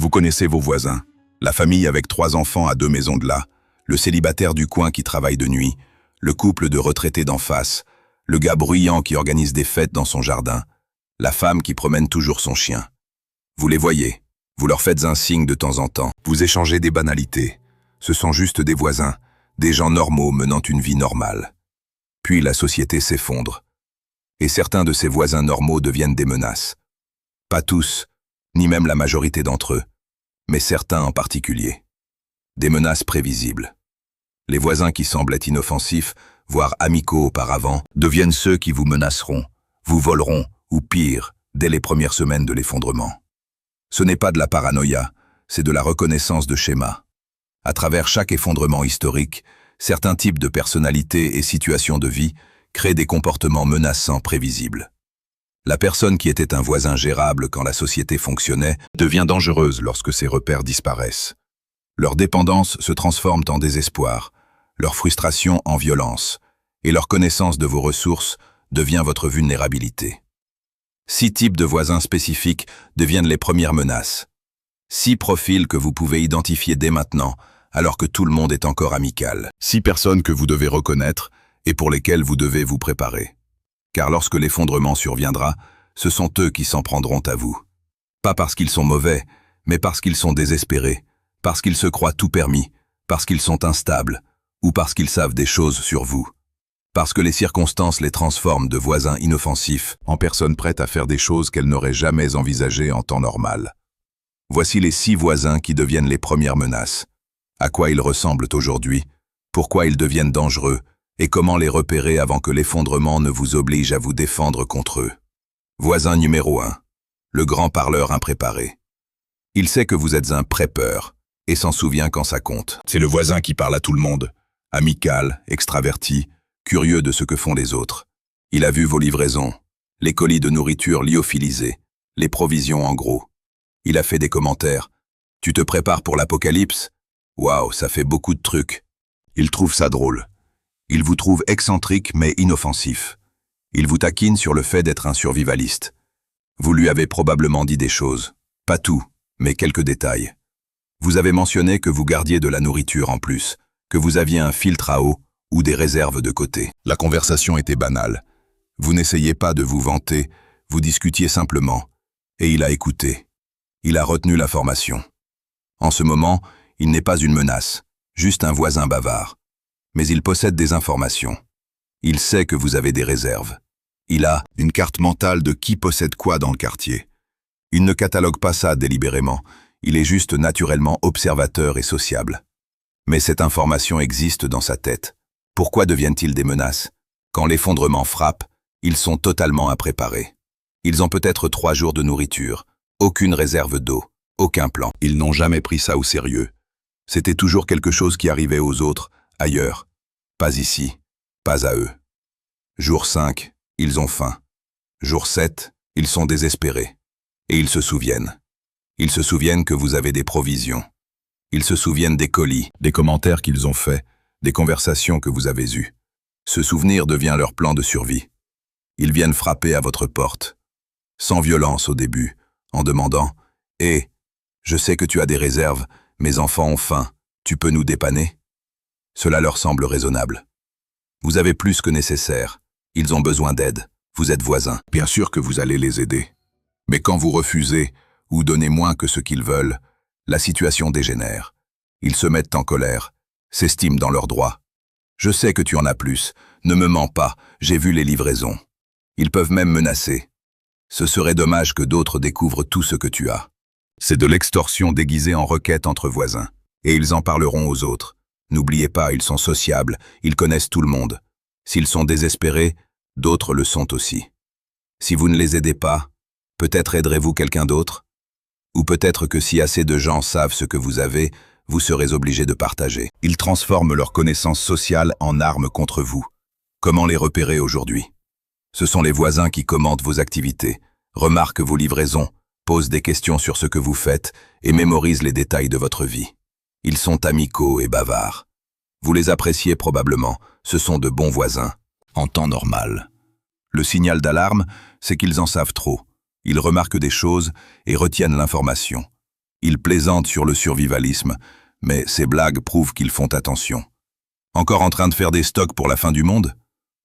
Vous connaissez vos voisins, la famille avec 3 enfants à 2 maisons de là, le célibataire du coin qui travaille de nuit, le couple de retraités d'en face, le gars bruyant qui organise des fêtes dans son jardin, la femme qui promène toujours son chien. Vous les voyez, vous leur faites un signe de temps en temps, vous échangez des banalités. Ce sont juste des voisins, des gens normaux menant une vie normale. Puis la société s'effondre. Et certains de ces voisins normaux deviennent des menaces. Pas tous, ni même la majorité d'entre eux, mais certains en particulier. Des menaces prévisibles. Les voisins qui semblent être inoffensifs, voire amicaux auparavant, deviennent ceux qui vous menaceront, vous voleront, ou pire, dès les premières semaines de l'effondrement. Ce n'est pas de la paranoïa, c'est de la reconnaissance de schémas. À travers chaque effondrement historique, certains types de personnalités et situations de vie créent des comportements menaçants prévisibles. La personne qui était un voisin gérable quand la société fonctionnait devient dangereuse lorsque ses repères disparaissent. Leur dépendance se transforme en désespoir, leur frustration en violence, et leur connaissance de vos ressources devient votre vulnérabilité. 6 types de voisins spécifiques deviennent les premières menaces. 6 profils que vous pouvez identifier dès maintenant, alors que tout le monde est encore amical. 6 personnes que vous devez reconnaître et pour lesquelles vous devez vous préparer. Car lorsque l'effondrement surviendra, ce sont eux qui s'en prendront à vous. Pas parce qu'ils sont mauvais, mais parce qu'ils sont désespérés, parce qu'ils se croient tout permis, parce qu'ils sont instables, ou parce qu'ils savent des choses sur vous. Parce que les circonstances les transforment de voisins inoffensifs en personnes prêtes à faire des choses qu'elles n'auraient jamais envisagées en temps normal. Voici les 6 voisins qui deviennent les premières menaces. À quoi ils ressemblent aujourd'hui, pourquoi ils deviennent dangereux, et comment les repérer avant que l'effondrement ne vous oblige à vous défendre contre eux. Voisin numéro 1. Le grand parleur impréparé. Il sait que vous êtes un prépeur, et s'en souvient quand ça compte. C'est le voisin qui parle à tout le monde, amical, extraverti, curieux de ce que font les autres. Il a vu vos livraisons, les colis de nourriture lyophilisés, les provisions en gros. Il a fait des commentaires. « Tu te prépares pour l'apocalypse ? Waouh, ça fait beaucoup de trucs. » Il trouve ça drôle. Il vous trouve excentrique mais inoffensif. Il vous taquine sur le fait d'être un survivaliste. Vous lui avez probablement dit des choses. Pas tout, mais quelques détails. Vous avez mentionné que vous gardiez de la nourriture en plus, que vous aviez un filtre à eau ou des réserves de côté. La conversation était banale. Vous n'essayez pas de vous vanter, vous discutiez simplement. Et il a écouté. Il a retenu l'information. En ce moment, il n'est pas une menace, juste un voisin bavard. Mais il possède des informations. Il sait que vous avez des réserves. Il a une carte mentale de qui possède quoi dans le quartier. Il ne catalogue pas ça délibérément, il est juste naturellement observateur et sociable. Mais cette information existe dans sa tête. Pourquoi deviennent-ils des menaces? Quand l'effondrement frappe, ils sont totalement impréparés. Ils ont peut-être 3 jours de nourriture, aucune réserve d'eau, aucun plan. Ils n'ont jamais pris ça au sérieux. C'était toujours quelque chose qui arrivait aux autres, ailleurs. Pas ici, pas à eux. Jour 5, ils ont faim. Jour 7, ils sont désespérés. Et ils se souviennent. Ils se souviennent que vous avez des provisions. Ils se souviennent des colis, des commentaires qu'ils ont faits, des conversations que vous avez eues. Ce souvenir devient leur plan de survie. Ils viennent frapper à votre porte. Sans violence au début, en demandant « Hé, je sais que tu as des réserves, mes enfants ont faim, tu peux nous dépanner ?» Cela leur semble raisonnable. Vous avez plus que nécessaire. Ils ont besoin d'aide. Vous êtes voisins. Bien sûr que vous allez les aider. Mais quand vous refusez ou donnez moins que ce qu'ils veulent, la situation dégénère. Ils se mettent en colère, s'estiment dans leurs droits. Je sais que tu en as plus. Ne me mens pas, j'ai vu les livraisons. Ils peuvent même menacer. Ce serait dommage que d'autres découvrent tout ce que tu as. C'est de l'extorsion déguisée en requête entre voisins. Et ils en parleront aux autres. N'oubliez pas, ils sont sociables, ils connaissent tout le monde. S'ils sont désespérés, d'autres le sont aussi. Si vous ne les aidez pas, peut-être aiderez-vous quelqu'un d'autre? Ou peut-être que si assez de gens savent ce que vous avez, vous serez obligé de partager. Ils transforment leur connaissance sociale en arme contre vous. Comment les repérer aujourd'hui? Ce sont les voisins qui commentent vos activités, remarquent vos livraisons, posent des questions sur ce que vous faites et mémorisent les détails de votre vie. Ils sont amicaux et bavards. Vous les appréciez probablement, ce sont de bons voisins, en temps normal. Le signal d'alarme, c'est qu'ils en savent trop. Ils remarquent des choses et retiennent l'information. Ils plaisantent sur le survivalisme, mais ces blagues prouvent qu'ils font attention. Encore en train de faire des stocks pour la fin du monde?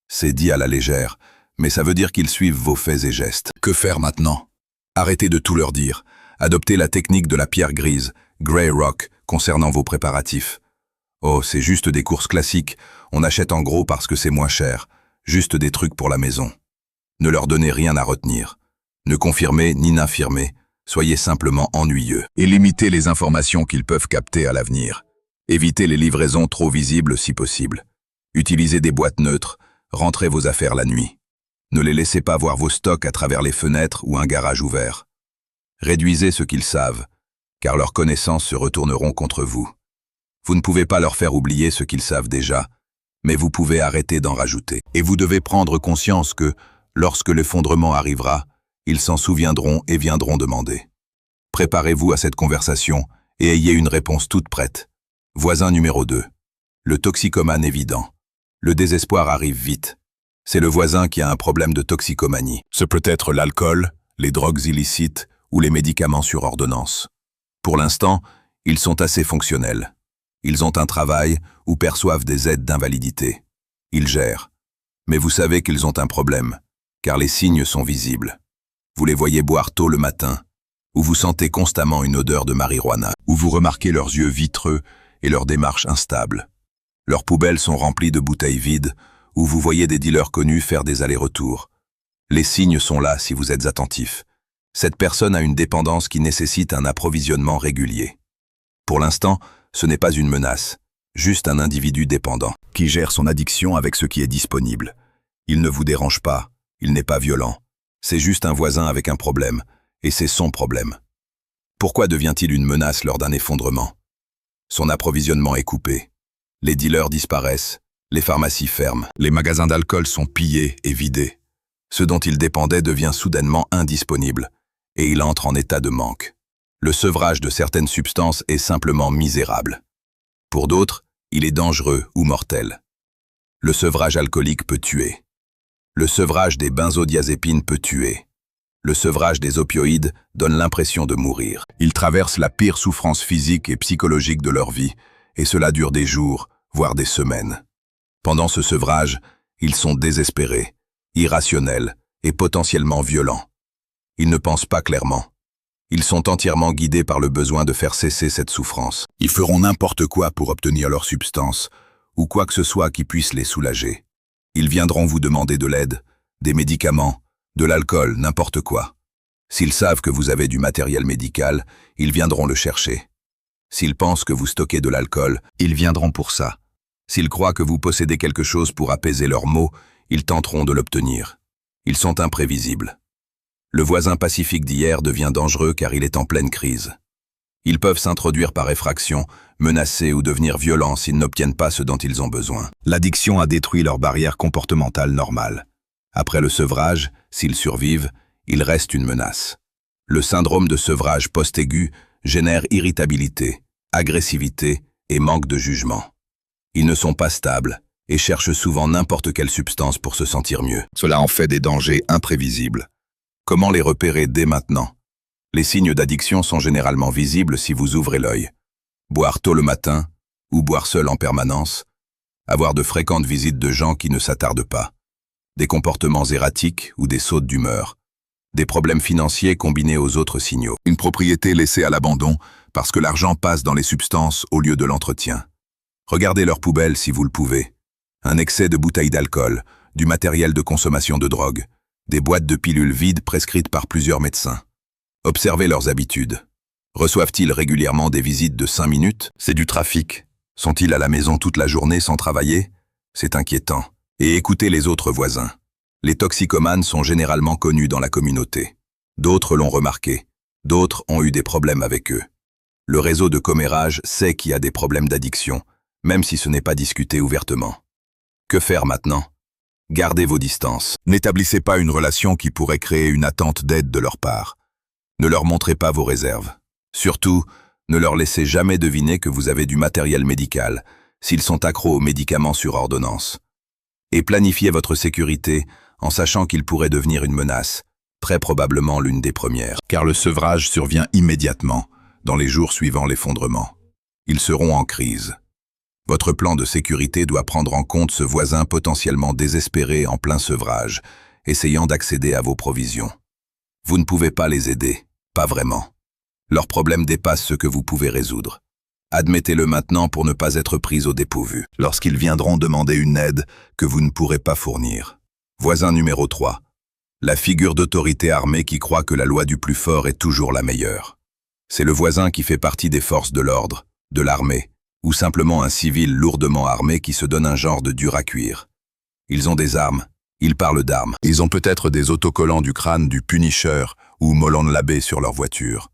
C'est dit à la légère, mais ça veut dire qu'ils suivent vos faits et gestes. Que faire maintenant? Arrêtez de tout leur dire. Adoptez la technique de la pierre grise, Grey Rock, concernant vos préparatifs. Oh, c'est juste des courses classiques, on achète en gros parce que c'est moins cher, juste des trucs pour la maison. Ne leur donnez rien à retenir. Ne confirmez ni n'infirmez, soyez simplement ennuyeux. Et limitez les informations qu'ils peuvent capter à l'avenir. Évitez les livraisons trop visibles si possible. Utilisez des boîtes neutres, rentrez vos affaires la nuit. Ne les laissez pas voir vos stocks à travers les fenêtres ou un garage ouvert. Réduisez ce qu'ils savent, car leurs connaissances se retourneront contre vous. Vous ne pouvez pas leur faire oublier ce qu'ils savent déjà, mais vous pouvez arrêter d'en rajouter. Et vous devez prendre conscience que, lorsque l'effondrement arrivera, ils s'en souviendront et viendront demander. Préparez-vous à cette conversation et ayez une réponse toute prête. Voisin numéro 2. Le toxicomane évident. Le désespoir arrive vite. C'est le voisin qui a un problème de toxicomanie. Ce peut être l'alcool, les drogues illicites ou les médicaments sur ordonnance. Pour l'instant, ils sont assez fonctionnels. Ils ont un travail ou perçoivent des aides d'invalidité. Ils gèrent. Mais vous savez qu'ils ont un problème, car les signes sont visibles. Vous les voyez boire tôt le matin, ou vous sentez constamment une odeur de marijuana, ou vous remarquez leurs yeux vitreux et leur démarche instable. Leurs poubelles sont remplies de bouteilles vides, ou vous voyez des dealers connus faire des allers-retours. Les signes sont là si vous êtes attentif. Cette personne a une dépendance qui nécessite un approvisionnement régulier. Pour l'instant, ce n'est pas une menace, juste un individu dépendant, qui gère son addiction avec ce qui est disponible. Il ne vous dérange pas, il n'est pas violent. C'est juste un voisin avec un problème, et c'est son problème. Pourquoi devient-il une menace lors d'un effondrement? Son approvisionnement est coupé. Les dealers disparaissent, les pharmacies ferment, les magasins d'alcool sont pillés et vidés. Ce dont il dépendait devient soudainement indisponible, et il entre en état de manque. Le sevrage de certaines substances est simplement misérable. Pour d'autres, il est dangereux ou mortel. Le sevrage alcoolique peut tuer. Le sevrage des benzodiazépines peut tuer. Le sevrage des opioïdes donne l'impression de mourir. Ils traversent la pire souffrance physique et psychologique de leur vie, et cela dure des jours, voire des semaines. Pendant ce sevrage, ils sont désespérés, irrationnels et potentiellement violents. Ils ne pensent pas clairement. Ils sont entièrement guidés par le besoin de faire cesser cette souffrance. Ils feront n'importe quoi pour obtenir leur substance, ou quoi que ce soit qui puisse les soulager. Ils viendront vous demander de l'aide, des médicaments, de l'alcool, n'importe quoi. S'ils savent que vous avez du matériel médical, ils viendront le chercher. S'ils pensent que vous stockez de l'alcool, ils viendront pour ça. S'ils croient que vous possédez quelque chose pour apaiser leurs maux, ils tenteront de l'obtenir. Ils sont imprévisibles. Le voisin pacifique d'hier devient dangereux car il est en pleine crise. Ils peuvent s'introduire par effraction, menacer ou devenir violents s'ils n'obtiennent pas ce dont ils ont besoin. L'addiction a détruit leur barrière comportementale normale. Après le sevrage, s'ils survivent, ils restent une menace. Le syndrome de sevrage post-aigu génère irritabilité, agressivité et manque de jugement. Ils ne sont pas stables et cherchent souvent n'importe quelle substance pour se sentir mieux. Cela en fait des dangers imprévisibles. Comment les repérer dès maintenant? Les signes d'addiction sont généralement visibles si vous ouvrez l'œil. Boire tôt le matin, ou boire seul en permanence, avoir de fréquentes visites de gens qui ne s'attardent pas, des comportements erratiques ou des sautes d'humeur, des problèmes financiers combinés aux autres signaux, une propriété laissée à l'abandon parce que l'argent passe dans les substances au lieu de l'entretien. Regardez leurs poubelles si vous le pouvez. Un excès de bouteilles d'alcool, du matériel de consommation de drogue, des boîtes de pilules vides prescrites par plusieurs médecins. Observez leurs habitudes. Reçoivent-ils régulièrement des visites de 5 minutes? C'est du trafic. Sont-ils à la maison toute la journée sans travailler? C'est inquiétant. Et écoutez les autres voisins. Les toxicomanes sont généralement connus dans la communauté. D'autres l'ont remarqué. D'autres ont eu des problèmes avec eux. Le réseau de commérage sait qu'il y a des problèmes d'addiction, même si ce n'est pas discuté ouvertement. Que faire maintenant? Gardez vos distances. N'établissez pas une relation qui pourrait créer une attente d'aide de leur part. Ne leur montrez pas vos réserves. Surtout, ne leur laissez jamais deviner que vous avez du matériel médical, s'ils sont accros aux médicaments sur ordonnance. Et planifiez votre sécurité en sachant qu'ils pourraient devenir une menace, très probablement l'une des premières. Car le sevrage survient immédiatement, dans les jours suivant l'effondrement. Ils seront en crise. Votre plan de sécurité doit prendre en compte ce voisin potentiellement désespéré en plein sevrage, essayant d'accéder à vos provisions. Vous ne pouvez pas les aider, pas vraiment. Leurs problèmes dépassent ce que vous pouvez résoudre. Admettez-le maintenant pour ne pas être pris au dépourvu, lorsqu'ils viendront demander une aide que vous ne pourrez pas fournir. Voisin numéro 3. La figure d'autorité armée qui croit que la loi du plus fort est toujours la meilleure. C'est le voisin qui fait partie des forces de l'ordre, de l'armée, ou simplement un civil lourdement armé qui se donne un genre de dur à cuire. Ils ont des armes, ils parlent d'armes. Ils ont peut-être des autocollants du crâne du Punisher ou Molon Labe sur leur voiture.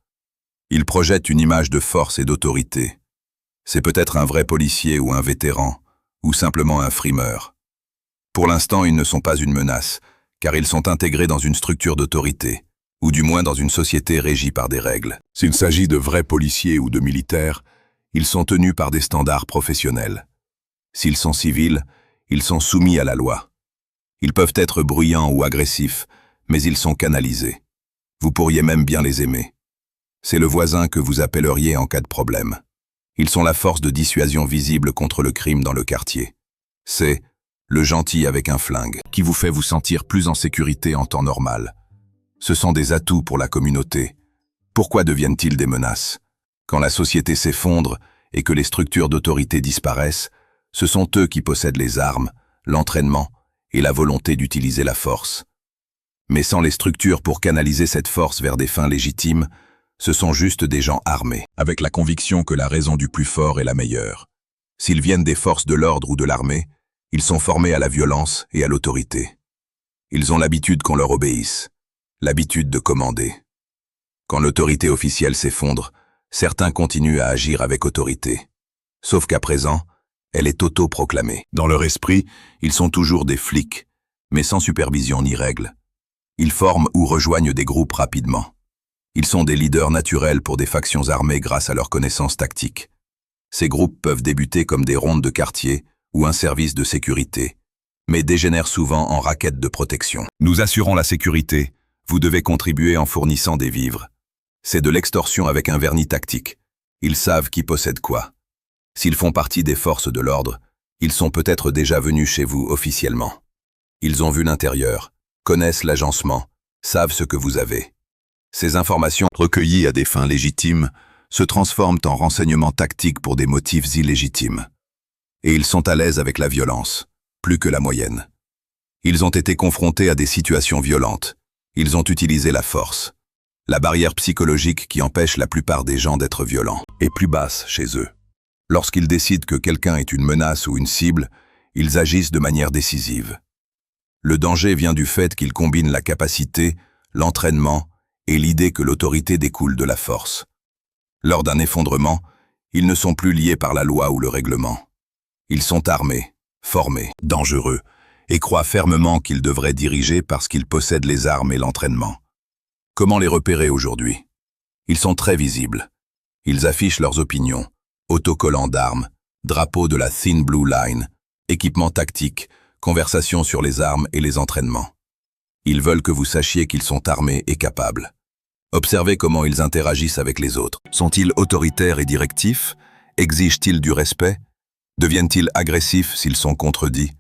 Ils projettent une image de force et d'autorité. C'est peut-être un vrai policier ou un vétéran, ou simplement un frimeur. Pour l'instant, ils ne sont pas une menace, car ils sont intégrés dans une structure d'autorité, ou du moins dans une société régie par des règles. S'il s'agit de vrais policiers ou de militaires, ils sont tenus par des standards professionnels. S'ils sont civils, ils sont soumis à la loi. Ils peuvent être bruyants ou agressifs, mais ils sont canalisés. Vous pourriez même bien les aimer. C'est le voisin que vous appelleriez en cas de problème. Ils sont la force de dissuasion visible contre le crime dans le quartier. C'est le gentil avec un flingue qui vous fait vous sentir plus en sécurité en temps normal. Ce sont des atouts pour la communauté. Pourquoi deviennent-ils des menaces? Quand la société s'effondre et que les structures d'autorité disparaissent, ce sont eux qui possèdent les armes, l'entraînement et la volonté d'utiliser la force. Mais sans les structures pour canaliser cette force vers des fins légitimes, ce sont juste des gens armés, avec la conviction que la raison du plus fort est la meilleure. S'ils viennent des forces de l'ordre ou de l'armée, ils sont formés à la violence et à l'autorité. Ils ont l'habitude qu'on leur obéisse, l'habitude de commander. Quand l'autorité officielle s'effondre, certains continuent à agir avec autorité. Sauf qu'à présent, elle est autoproclamée. Dans leur esprit, ils sont toujours des flics, mais sans supervision ni règles. Ils forment ou rejoignent des groupes rapidement. Ils sont des leaders naturels pour des factions armées grâce à leurs connaissances tactiques. Ces groupes peuvent débuter comme des rondes de quartier ou un service de sécurité, mais dégénèrent souvent en raquettes de protection. Nous assurons la sécurité, vous devez contribuer en fournissant des vivres. C'est de l'extorsion avec un vernis tactique. Ils savent qui possède quoi. S'ils font partie des forces de l'ordre, ils sont peut-être déjà venus chez vous officiellement. Ils ont vu l'intérieur, connaissent l'agencement, savent ce que vous avez. Ces informations, recueillies à des fins légitimes, se transforment en renseignements tactiques pour des motifs illégitimes. Et ils sont à l'aise avec la violence, plus que la moyenne. Ils ont été confrontés à des situations violentes. Ils ont utilisé la force. La barrière psychologique qui empêche la plupart des gens d'être violents est plus basse chez eux. Lorsqu'ils décident que quelqu'un est une menace ou une cible, ils agissent de manière décisive. Le danger vient du fait qu'ils combinent la capacité, l'entraînement et l'idée que l'autorité découle de la force. Lors d'un effondrement, ils ne sont plus liés par la loi ou le règlement. Ils sont armés, formés, dangereux, et croient fermement qu'ils devraient diriger parce qu'ils possèdent les armes et l'entraînement. Comment les repérer aujourd'hui? Ils sont très visibles. Ils affichent leurs opinions, autocollants d'armes, drapeaux de la Thin Blue Line, équipements tactiques, conversations sur les armes et les entraînements. Ils veulent que vous sachiez qu'ils sont armés et capables. Observez comment ils interagissent avec les autres. Sont-ils autoritaires et directifs? Exigent-ils du respect? Deviennent-ils agressifs s'ils sont contredits?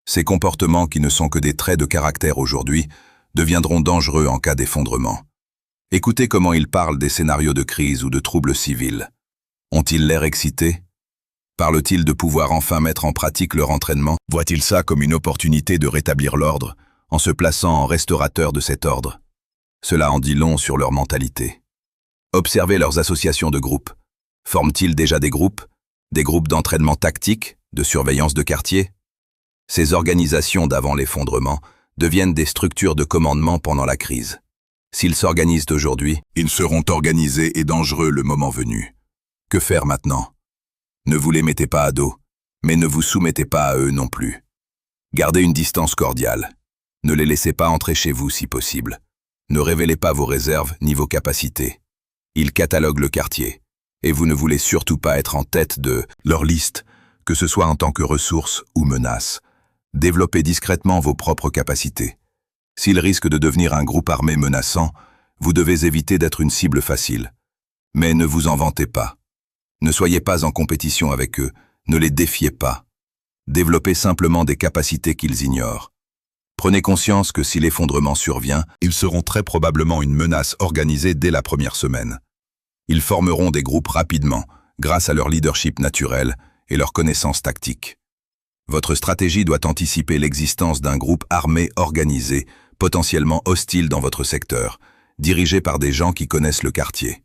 Ces comportements qui ne sont que des traits de caractère aujourd'hui deviendront dangereux en cas d'effondrement. Écoutez comment ils parlent des scénarios de crise ou de troubles civils. Ont-ils l'air excités? Parlent-ils de pouvoir enfin mettre en pratique leur entraînement? Voient-ils ça comme une opportunité de rétablir l'ordre, en se plaçant en restaurateur de cet ordre? Cela en dit long sur leur mentalité. Observez leurs associations de groupes. Forment-ils déjà des groupes d'entraînement tactique, de surveillance de quartier? Ces organisations d'avant l'effondrement deviennent des structures de commandement pendant la crise. S'ils s'organisent aujourd'hui, ils seront organisés et dangereux le moment venu. Que faire maintenant? Ne vous les mettez pas à dos, mais ne vous soumettez pas à eux non plus. Gardez une distance cordiale. Ne les laissez pas entrer chez vous si possible. Ne révélez pas vos réserves ni vos capacités. Ils cataloguent le quartier, et vous ne voulez surtout pas être en tête de leur liste, que ce soit en tant que ressource ou menace. Développez discrètement vos propres capacités. S'ils risquent de devenir un groupe armé menaçant, vous devez éviter d'être une cible facile. Mais ne vous en vantez pas. Ne soyez pas en compétition avec eux, ne les défiez pas. Développez simplement des capacités qu'ils ignorent. Prenez conscience que si l'effondrement survient, ils seront très probablement une menace organisée dès la première semaine. Ils formeront des groupes rapidement, grâce à leur leadership naturel et leur connaissance tactique. Votre stratégie doit anticiper l'existence d'un groupe armé organisé, potentiellement hostile dans votre secteur, dirigé par des gens qui connaissent le quartier.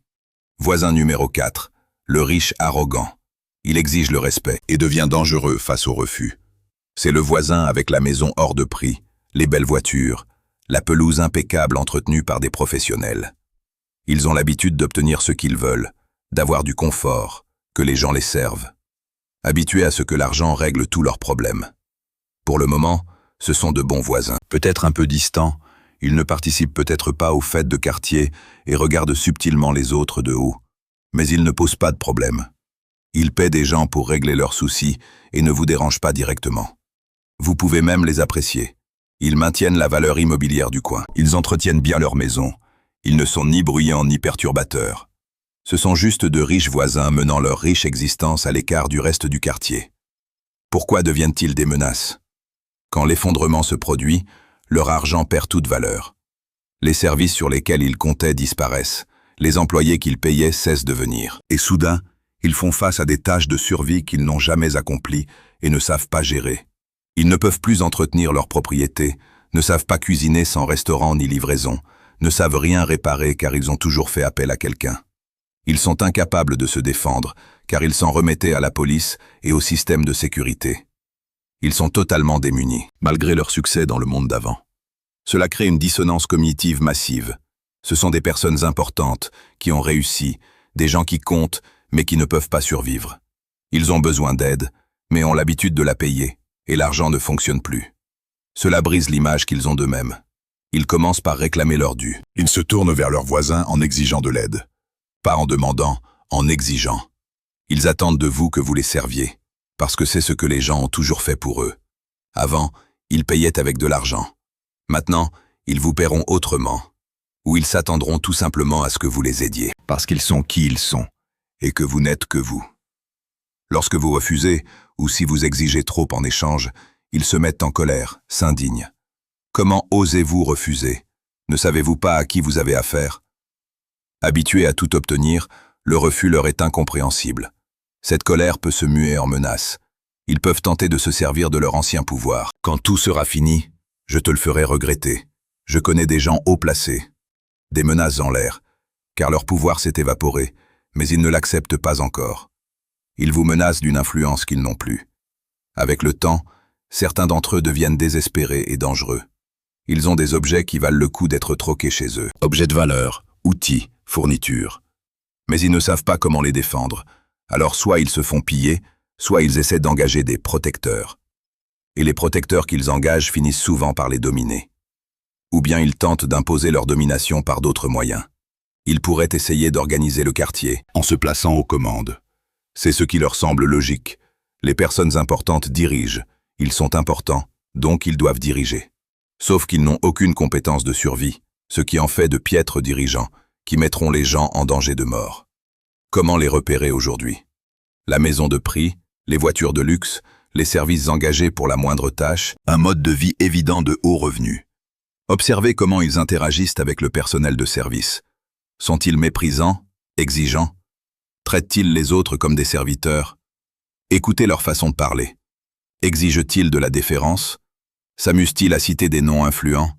Voisin numéro 4, le riche arrogant. Il exige le respect et devient dangereux face au refus. C'est le voisin avec la maison hors de prix, les belles voitures, la pelouse impeccable entretenue par des professionnels. Ils ont l'habitude d'obtenir ce qu'ils veulent, d'avoir du confort, que les gens les servent. Habitués à ce que l'argent règle tous leurs problèmes. Pour le moment, ce sont de bons voisins. Peut-être un peu distants, ils ne participent peut-être pas aux fêtes de quartier et regardent subtilement les autres de haut. Mais ils ne posent pas de problème. Ils paient des gens pour régler leurs soucis et ne vous dérangent pas directement. Vous pouvez même les apprécier. Ils maintiennent la valeur immobilière du coin. Ils entretiennent bien leur maison. Ils ne sont ni bruyants ni perturbateurs. Ce sont juste de riches voisins menant leur riche existence à l'écart du reste du quartier. Pourquoi deviennent-ils des menaces? Quand l'effondrement se produit, leur argent perd toute valeur. Les services sur lesquels ils comptaient disparaissent. Les employés qu'ils payaient cessent de venir. Et soudain, ils font face à des tâches de survie qu'ils n'ont jamais accomplies et ne savent pas gérer. Ils ne peuvent plus entretenir leur propriété, ne savent pas cuisiner sans restaurant ni livraison, ne savent rien réparer car ils ont toujours fait appel à quelqu'un. Ils sont incapables de se défendre car ils s'en remettaient à la police et au système de sécurité. Ils sont totalement démunis, malgré leur succès dans le monde d'avant. Cela crée une dissonance cognitive massive. Ce sont des personnes importantes qui ont réussi, des gens qui comptent mais qui ne peuvent pas survivre. Ils ont besoin d'aide, mais ont l'habitude de la payer, et l'argent ne fonctionne plus. Cela brise l'image qu'ils ont d'eux-mêmes. Ils commencent par réclamer leur dû. Ils se tournent vers leurs voisins en exigeant de l'aide. Pas en demandant, en exigeant. Ils attendent de vous que vous les serviez, parce que c'est ce que les gens ont toujours fait pour eux. Avant, ils payaient avec de l'argent. Maintenant, ils vous paieront autrement. Ou ils s'attendront tout simplement à ce que vous les aidiez, parce qu'ils sont qui ils sont, et que vous n'êtes que vous. Lorsque vous refusez, ou si vous exigez trop en échange, ils se mettent en colère, s'indignent. Comment osez-vous refuser? Ne savez-vous pas à qui vous avez affaire? Habitués à tout obtenir, le refus leur est incompréhensible. Cette colère peut se muer en menace. Ils peuvent tenter de se servir de leur ancien pouvoir. Quand tout sera fini, je te le ferai regretter. Je connais des gens haut placés. Des menaces en l'air, car leur pouvoir s'est évaporé, mais ils ne l'acceptent pas encore. Ils vous menacent d'une influence qu'ils n'ont plus. Avec le temps, certains d'entre eux deviennent désespérés et dangereux. Ils ont des objets qui valent le coup d'être troqués chez eux. Objets de valeur, outils, fournitures. Mais ils ne savent pas comment les défendre. Alors soit ils se font piller, soit ils essaient d'engager des protecteurs. Et les protecteurs qu'ils engagent finissent souvent par les dominer. Ou bien ils tentent d'imposer leur domination par d'autres moyens. Ils pourraient essayer d'organiser le quartier en se plaçant aux commandes. C'est ce qui leur semble logique. Les personnes importantes dirigent. Ils sont importants, donc ils doivent diriger. Sauf qu'ils n'ont aucune compétence de survie, ce qui en fait de piètres dirigeants, qui mettront les gens en danger de mort. Comment les repérer aujourd'hui? La maison de prix, les voitures de luxe, les services engagés pour la moindre tâche, un mode de vie évident de haut revenu. Observez comment ils interagissent avec le personnel de service. Sont-ils méprisants, exigeants? Traitent-ils les autres comme des serviteurs? Écoutez leur façon de parler. Exigent-ils de la déférence? S'amusent-ils à citer des noms influents?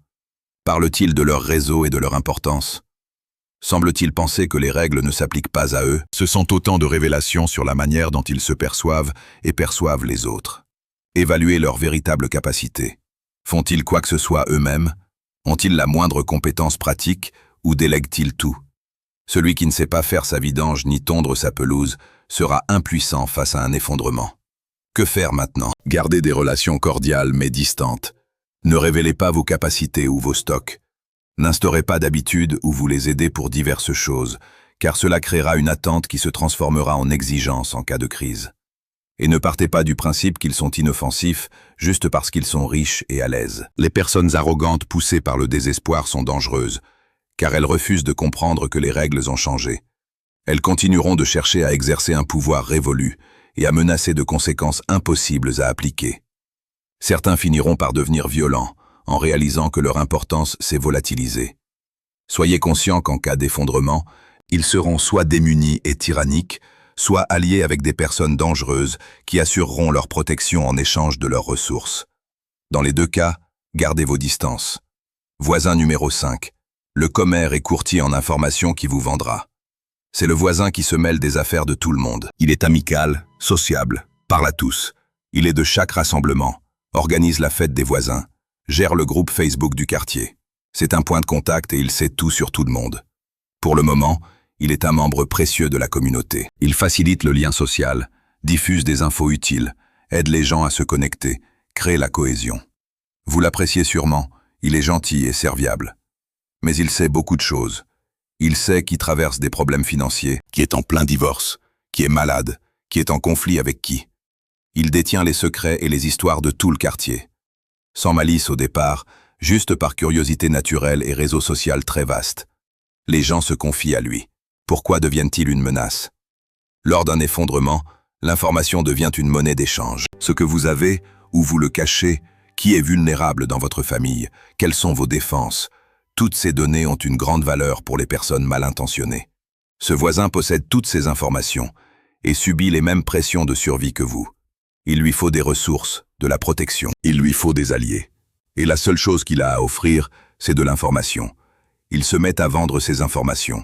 Parlent-ils de leur réseau et de leur importance? Semble-t-il penser que les règles ne s'appliquent pas à eux? Ce sont autant de révélations sur la manière dont ils se perçoivent et perçoivent les autres. Évaluez leur véritable capacité. Font-ils quoi que ce soit eux-mêmes? Ont-ils la moindre compétence pratique ou délèguent-ils tout? Celui qui ne sait pas faire sa vidange ni tondre sa pelouse sera impuissant face à un effondrement. Que faire maintenant? Gardez des relations cordiales mais distantes. Ne révélez pas vos capacités ou vos stocks. N'instaurez pas d'habitude ou vous les aidez pour diverses choses, car cela créera une attente qui se transformera en exigence en cas de crise. Et ne partez pas du principe qu'ils sont inoffensifs juste parce qu'ils sont riches et à l'aise. Les personnes arrogantes poussées par le désespoir sont dangereuses, car elles refusent de comprendre que les règles ont changé. Elles continueront de chercher à exercer un pouvoir révolu et à menacer de conséquences impossibles à appliquer. Certains finiront par devenir violents, en réalisant que leur importance s'est volatilisée. Soyez conscients qu'en cas d'effondrement, ils seront soit démunis et tyranniques, soit alliés avec des personnes dangereuses qui assureront leur protection en échange de leurs ressources. Dans les deux cas, gardez vos distances. Voisin numéro 5. Le commère et courtier en information qui vous vendra. C'est le voisin qui se mêle des affaires de tout le monde. Il est amical, sociable, parle à tous. Il est de chaque rassemblement, organise la fête des voisins, gère le groupe Facebook du quartier. C'est un point de contact et il sait tout sur tout le monde. Pour le moment, il est un membre précieux de la communauté. Il facilite le lien social, diffuse des infos utiles, aide les gens à se connecter, crée la cohésion. Vous l'appréciez sûrement, il est gentil et serviable. Mais il sait beaucoup de choses. Il sait qui traverse des problèmes financiers, qui est en plein divorce, qui est malade, qui est en conflit avec qui. Il détient les secrets et les histoires de tout le quartier. Sans malice au départ, juste par curiosité naturelle et réseau social très vaste. Les gens se confient à lui. Pourquoi deviennent-ils une menace? Lors d'un effondrement, l'information devient une monnaie d'échange. Ce que vous avez, où vous le cachez, qui est vulnérable dans votre famille, quelles sont vos défenses, toutes ces données ont une grande valeur pour les personnes mal intentionnées. Ce voisin possède toutes ces informations et subit les mêmes pressions de survie que vous. Il lui faut des ressources, de la protection. Il lui faut des alliés. Et la seule chose qu'il a à offrir, c'est de l'information. Il se met à vendre ces informations.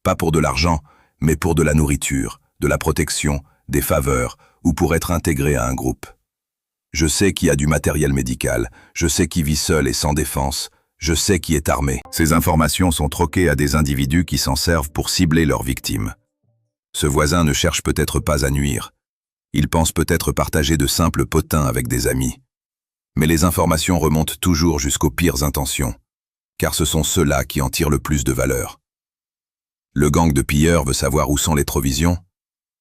Pas pour de l'argent, mais pour de la nourriture, de la protection, des faveurs, ou pour être intégré à un groupe. Je sais qui a du matériel médical, je sais qui vit seul et sans défense, je sais qui est armé. Ces informations sont troquées à des individus qui s'en servent pour cibler leurs victimes. Ce voisin ne cherche peut-être pas à nuire. Il pense peut-être partager de simples potins avec des amis. Mais les informations remontent toujours jusqu'aux pires intentions, car ce sont ceux-là qui en tirent le plus de valeur. Le gang de pilleurs veut savoir où sont les provisions.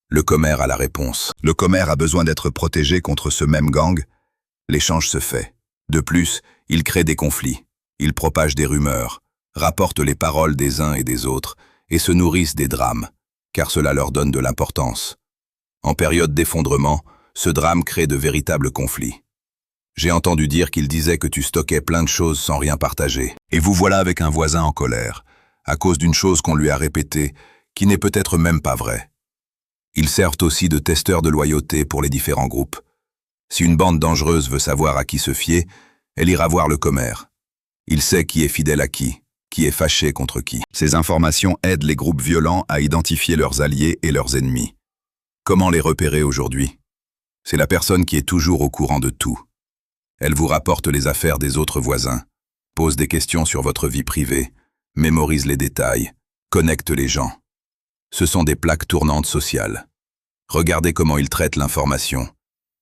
Le commère a la réponse. Le commère a besoin d'être protégé contre ce même gang. L'échange se fait. De plus, il crée des conflits. Il propage des rumeurs, rapporte les paroles des uns et des autres, et se nourrissent des drames, car cela leur donne de l'importance. En période d'effondrement, ce drame crée de véritables conflits. J'ai entendu dire qu'il disait que tu stockais plein de choses sans rien partager. Et vous voilà avec un voisin en colère, à cause d'une chose qu'on lui a répétée, qui n'est peut-être même pas vraie. Ils servent aussi de testeurs de loyauté pour les différents groupes. Si une bande dangereuse veut savoir à qui se fier, elle ira voir le commère. Il sait qui est fidèle à qui est fâché contre qui. Ces informations aident les groupes violents à identifier leurs alliés et leurs ennemis. Comment les repérer aujourd'hui? C'est la personne qui est toujours au courant de tout. Elle vous rapporte les affaires des autres voisins, pose des questions sur votre vie privée, mémorise les détails, connecte les gens. Ce sont des plaques tournantes sociales. Regardez comment ils traitent l'information.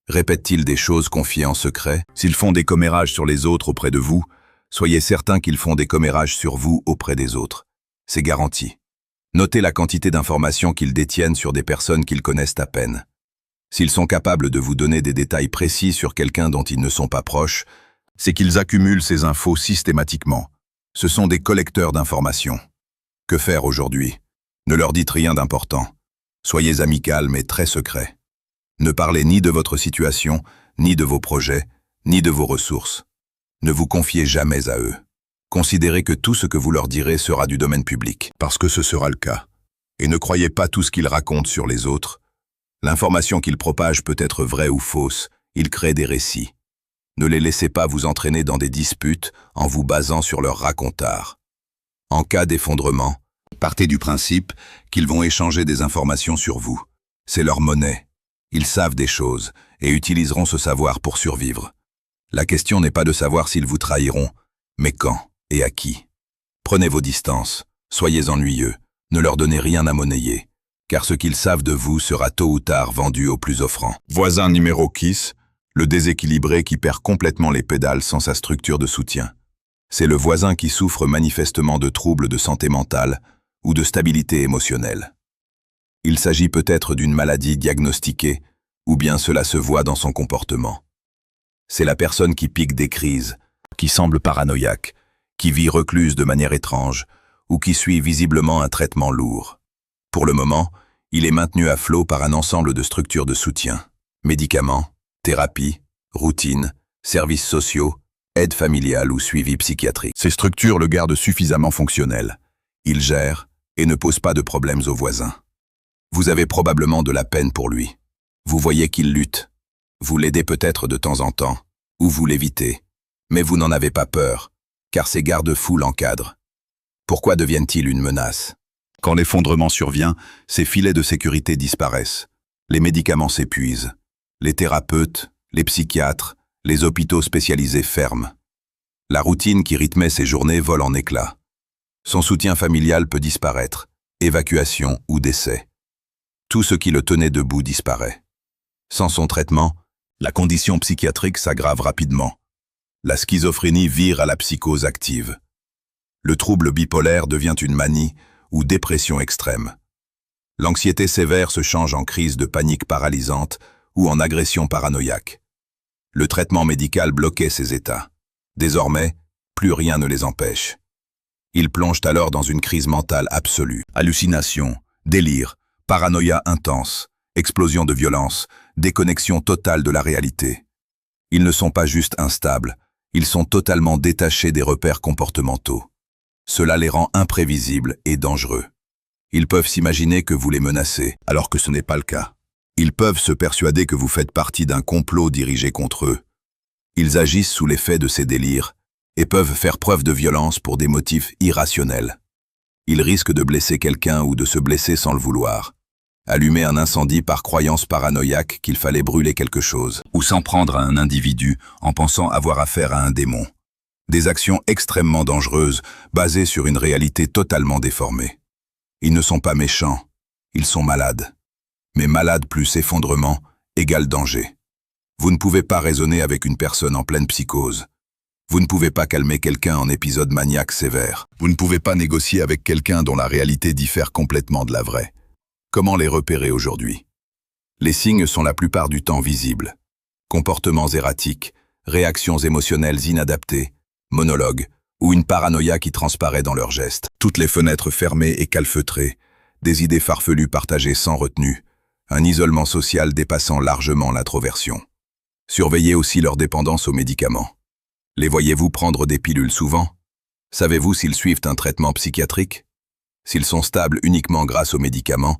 Répètent-ils des choses confiées en secret? S'ils font des commérages sur les autres auprès de vous, soyez certains qu'ils font des commérages sur vous auprès des autres. C'est garanti. Notez la quantité d'informations qu'ils détiennent sur des personnes qu'ils connaissent à peine. S'ils sont capables de vous donner des détails précis sur quelqu'un dont ils ne sont pas proches, c'est qu'ils accumulent ces infos systématiquement. Ce sont des collecteurs d'informations. Que faire aujourd'hui? Ne leur dites rien d'important. Soyez amical mais très secret. Ne parlez ni de votre situation, ni de vos projets, ni de vos ressources. Ne vous confiez jamais à eux. Considérez que tout ce que vous leur direz sera du domaine public, parce que ce sera le cas. Et ne croyez pas tout ce qu'ils racontent sur les autres. L'information qu'ils propagent peut être vraie ou fausse, ils créent des récits. Ne les laissez pas vous entraîner dans des disputes en vous basant sur leurs racontars. En cas d'effondrement, partez du principe qu'ils vont échanger des informations sur vous. C'est leur monnaie. Ils savent des choses et utiliseront ce savoir pour survivre. La question n'est pas de savoir s'ils vous trahiront, mais quand et à qui. Prenez vos distances, soyez ennuyeux, ne leur donnez rien à monnayer, car ce qu'ils savent de vous sera tôt ou tard vendu au plus offrant. Voisin numéro 6, le déséquilibré qui perd complètement les pédales sans sa structure de soutien. C'est le voisin qui souffre manifestement de troubles de santé mentale ou de stabilité émotionnelle. Il s'agit peut-être d'une maladie diagnostiquée, ou bien cela se voit dans son comportement. C'est la personne qui pique des crises, qui semble paranoïaque, qui vit recluse de manière étrange, ou qui suit visiblement un traitement lourd. Pour le moment, il est maintenu à flot par un ensemble de structures de soutien. Médicaments, thérapie, routine, services sociaux, aide familiale ou suivi psychiatrique. Ces structures le gardent suffisamment fonctionnel. Il gère et ne pose pas de problèmes aux voisins. Vous avez probablement de la peine pour lui. Vous voyez qu'il lutte. Vous l'aidez peut-être de temps en temps, ou vous l'évitez. Mais vous n'en avez pas peur, car ces garde-fous l'encadrent. Pourquoi deviennent-ils une menace? Quand l'effondrement survient, ces filets de sécurité disparaissent. Les médicaments s'épuisent. Les thérapeutes, les psychiatres, les hôpitaux spécialisés ferment. La routine qui rythmait ses journées vole en éclats. Son soutien familial peut disparaître, évacuation ou décès. Tout ce qui le tenait debout disparaît. Sans son traitement, la condition psychiatrique s'aggrave rapidement. La schizophrénie vire à la psychose active. Le trouble bipolaire devient une manie ou dépression extrême. L'anxiété sévère se change en crise de panique paralysante ou en agression paranoïaque. Le traitement médical bloquait ces états. Désormais, plus rien ne les empêche. Ils plongent alors dans une crise mentale absolue. Hallucinations, délire, paranoïa intense, explosion de violence, déconnexion totale de la réalité. Ils ne sont pas juste instables, ils sont totalement détachés des repères comportementaux. Cela les rend imprévisibles et dangereux. Ils peuvent s'imaginer que vous les menacez, alors que ce n'est pas le cas. Ils peuvent se persuader que vous faites partie d'un complot dirigé contre eux. Ils agissent sous l'effet de ces délires et peuvent faire preuve de violence pour des motifs irrationnels. Ils risquent de blesser quelqu'un ou de se blesser sans le vouloir. Allumer un incendie par croyance paranoïaque qu'il fallait brûler quelque chose, ou s'en prendre à un individu en pensant avoir affaire à un démon. Des actions extrêmement dangereuses, basées sur une réalité totalement déformée. Ils ne sont pas méchants, ils sont malades. Mais malade plus effondrement égale danger. Vous ne pouvez pas raisonner avec une personne en pleine psychose. Vous ne pouvez pas calmer quelqu'un en épisode maniaque sévère. Vous ne pouvez pas négocier avec quelqu'un dont la réalité diffère complètement de la vraie. Comment les repérer aujourd'hui? Les signes sont la plupart du temps visibles. Comportements erratiques, réactions émotionnelles inadaptées, monologues ou une paranoïa qui transparaît dans leurs gestes. Toutes les fenêtres fermées et calfeutrées, des idées farfelues partagées sans retenue, un isolement social dépassant largement l'introversion. Surveillez aussi leur dépendance aux médicaments. Les voyez-vous prendre des pilules souvent? Savez-vous s'ils suivent un traitement psychiatrique? S'ils sont stables uniquement grâce aux médicaments,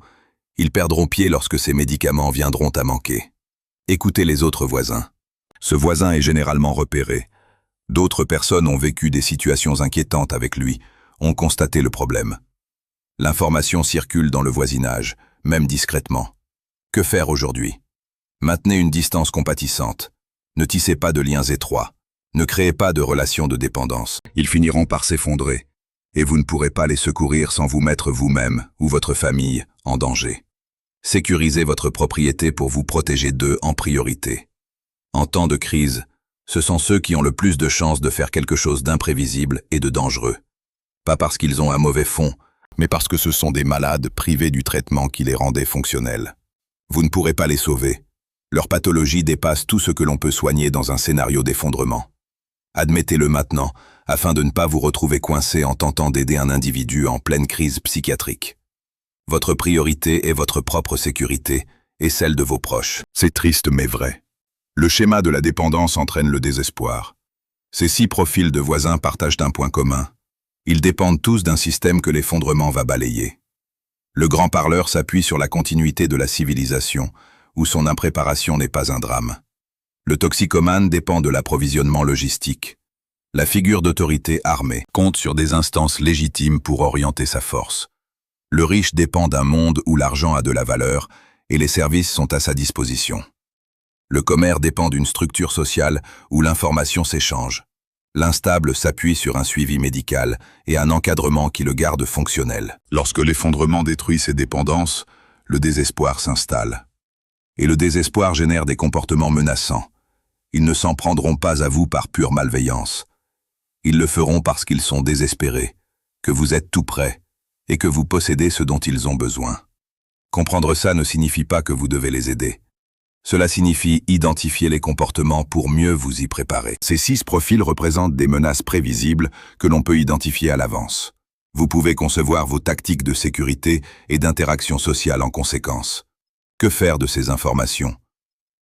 ils perdront pied lorsque ces médicaments viendront à manquer. Écoutez les autres voisins. Ce voisin est généralement repéré. D'autres personnes ont vécu des situations inquiétantes avec lui, ont constaté le problème. L'information circule dans le voisinage, même discrètement. Que faire aujourd'hui? Maintenez une distance compatissante. Ne tissez pas de liens étroits. Ne créez pas de relations de dépendance. Ils finiront par s'effondrer. Et vous ne pourrez pas les secourir sans vous mettre vous-même ou votre famille en danger. Sécurisez votre propriété pour vous protéger d'eux en priorité. En temps de crise, ce sont ceux qui ont le plus de chances de faire quelque chose d'imprévisible et de dangereux. Pas parce qu'ils ont un mauvais fond, mais parce que ce sont des malades privés du traitement qui les rendait fonctionnels. Vous ne pourrez pas les sauver. Leur pathologie dépasse tout ce que l'on peut soigner dans un scénario d'effondrement. Admettez-le maintenant, afin de ne pas vous retrouver coincé en tentant d'aider un individu en pleine crise psychiatrique. Votre priorité est votre propre sécurité et celle de vos proches. C'est triste mais vrai. Le schéma de la dépendance entraîne le désespoir. Ces 6 profils de voisins partagent un point commun. Ils dépendent tous d'un système que l'effondrement va balayer. Le grand parleur s'appuie sur la continuité de la civilisation, où son impréparation n'est pas un drame. Le toxicomane dépend de l'approvisionnement logistique. La figure d'autorité armée compte sur des instances légitimes pour orienter sa force. Le riche dépend d'un monde où l'argent a de la valeur et les services sont à sa disposition. Le commerce dépend d'une structure sociale où l'information s'échange. L'instable s'appuie sur un suivi médical et un encadrement qui le garde fonctionnel. Lorsque l'effondrement détruit ses dépendances, le désespoir s'installe. Et le désespoir génère des comportements menaçants. Ils ne s'en prendront pas à vous par pure malveillance. Ils le feront parce qu'ils sont désespérés, que vous êtes tout près et que vous possédez ce dont ils ont besoin. Comprendre ça ne signifie pas que vous devez les aider. Cela signifie identifier les comportements pour mieux vous y préparer. Ces 6 profils représentent des menaces prévisibles que l'on peut identifier à l'avance. Vous pouvez concevoir vos tactiques de sécurité et d'interaction sociale en conséquence. Que faire de ces informations?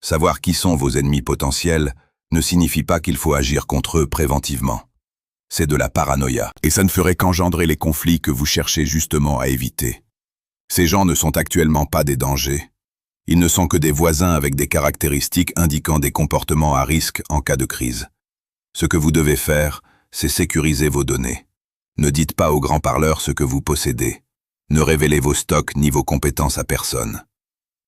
Savoir qui sont vos ennemis potentiels ne signifie pas qu'il faut agir contre eux préventivement. C'est de la paranoïa, et ça ne ferait qu'engendrer les conflits que vous cherchez justement à éviter. Ces gens ne sont actuellement pas des dangers. Ils ne sont que des voisins avec des caractéristiques indiquant des comportements à risque en cas de crise. Ce que vous devez faire, c'est sécuriser vos données. Ne dites pas aux grands parleurs ce que vous possédez. Ne révélez vos stocks ni vos compétences à personne.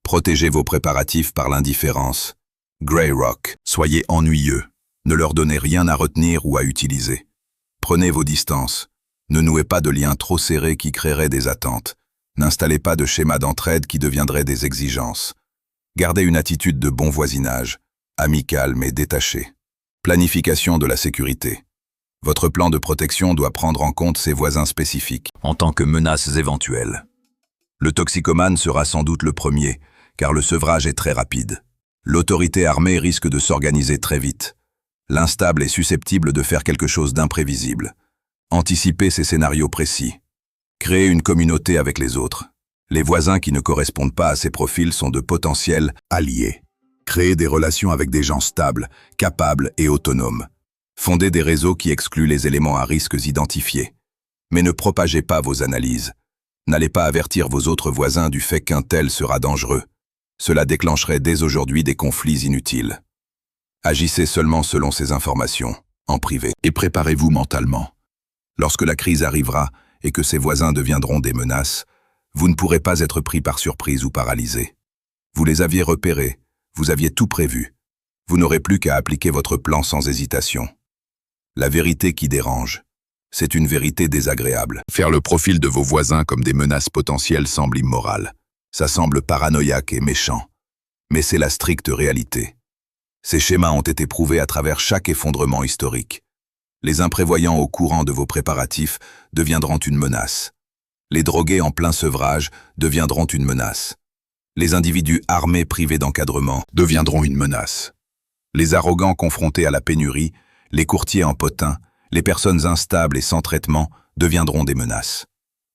Protégez vos préparatifs par l'indifférence. Grey Rock, soyez ennuyeux. Ne leur donnez rien à retenir ou à utiliser. Prenez vos distances. Ne nouez pas de liens trop serrés qui créeraient des attentes. N'installez pas de schémas d'entraide qui deviendraient des exigences. Gardez une attitude de bon voisinage, amicale mais détachée. Planification de la sécurité. Votre plan de protection doit prendre en compte ses voisins spécifiques, en tant que menaces éventuelles. Le toxicomane sera sans doute le premier, car le sevrage est très rapide. L'autorité armée risque de s'organiser très vite. L'instable est susceptible de faire quelque chose d'imprévisible. Anticipez ces scénarios précis. Créez une communauté avec les autres. Les voisins qui ne correspondent pas à ces profils sont de potentiels alliés. Créez des relations avec des gens stables, capables et autonomes. Fondez des réseaux qui excluent les éléments à risques identifiés. Mais ne propagez pas vos analyses. N'allez pas avertir vos autres voisins du fait qu'un tel sera dangereux. Cela déclencherait dès aujourd'hui des conflits inutiles. Agissez seulement selon ces informations, en privé, et préparez-vous mentalement. Lorsque la crise arrivera et que ces voisins deviendront des menaces, vous ne pourrez pas être pris par surprise ou paralysé. Vous les aviez repérés, vous aviez tout prévu. Vous n'aurez plus qu'à appliquer votre plan sans hésitation. La vérité qui dérange, c'est une vérité désagréable. Faire le profil de vos voisins comme des menaces potentielles semble immoral. Ça semble paranoïaque et méchant. Mais c'est la stricte réalité. Ces schémas ont été prouvés à travers chaque effondrement historique. Les imprévoyants au courant de vos préparatifs deviendront une menace. Les drogués en plein sevrage deviendront une menace. Les individus armés privés d'encadrement deviendront une menace. Les arrogants confrontés à la pénurie, les courtiers en potin, les personnes instables et sans traitement deviendront des menaces.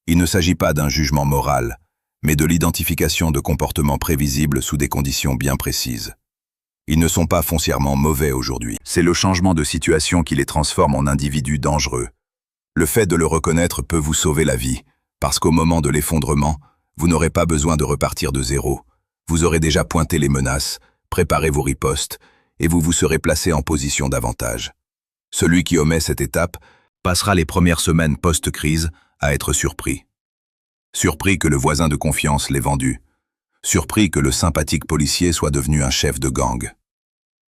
Il ne s'agit pas d'un jugement moral, mais de l'identification de comportements prévisibles sous des conditions bien précises. Ils ne sont pas foncièrement mauvais aujourd'hui. C'est le changement de situation qui les transforme en individus dangereux. Le fait de le reconnaître peut vous sauver la vie, parce qu'au moment de l'effondrement, vous n'aurez pas besoin de repartir de zéro. Vous aurez déjà pointé les menaces, préparé vos ripostes, et vous vous serez placé en position d'avantage. Celui qui omet cette étape passera les premières semaines post-crise à être surpris. Surpris que le voisin de confiance l'ait vendu. Surpris que le sympathique policier soit devenu un chef de gang.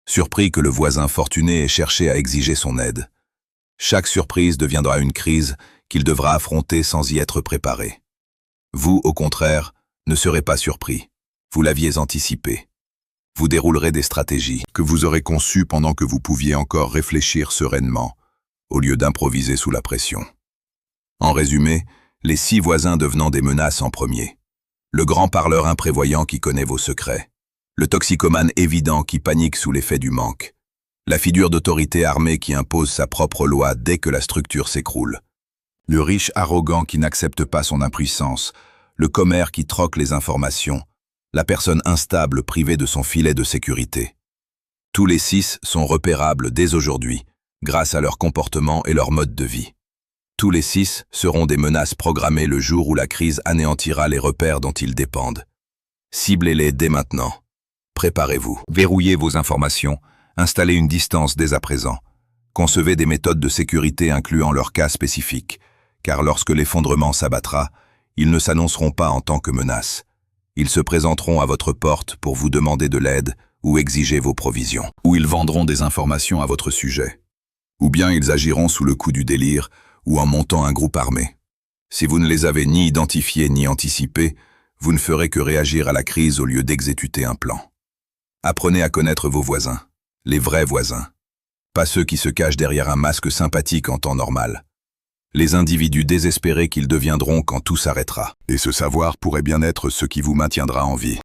Surpris que le voisin fortuné ait cherché à exiger son aide. Chaque surprise deviendra une crise qu'il devra affronter sans y être préparé. Vous, au contraire, ne serez pas surpris. Vous l'aviez anticipé. Vous déroulerez des stratégies que vous aurez conçues pendant que vous pouviez encore réfléchir sereinement, au lieu d'improviser sous la pression. En résumé, les 6 voisins devenant des menaces en premier. Le grand parleur imprévoyant qui connaît vos secrets. Le toxicomane évident qui panique sous l'effet du manque. La figure d'autorité armée qui impose sa propre loi dès que la structure s'écroule. Le riche arrogant qui n'accepte pas son impuissance. Le commère qui troque les informations. La personne instable privée de son filet de sécurité. Tous les 6 sont repérables dès aujourd'hui, grâce à leur comportement et leur mode de vie. Tous les 6 seront des menaces programmées le jour où la crise anéantira les repères dont ils dépendent. Ciblez-les dès maintenant. Préparez-vous. Verrouillez vos informations, installez une distance dès à présent. Concevez des méthodes de sécurité incluant leur cas spécifique, car lorsque l'effondrement s'abattra, ils ne s'annonceront pas en tant que menaces. Ils se présenteront à votre porte pour vous demander de l'aide ou exiger vos provisions. Ou ils vendront des informations à votre sujet. Ou bien ils agiront sous le coup du délire ou en montant un groupe armé. Si vous ne les avez ni identifiés ni anticipés, vous ne ferez que réagir à la crise au lieu d'exécuter un plan. Apprenez à connaître vos voisins, les vrais voisins. Pas ceux qui se cachent derrière un masque sympathique en temps normal. Les individus désespérés qu'ils deviendront quand tout s'arrêtera. Et ce savoir pourrait bien être ce qui vous maintiendra en vie.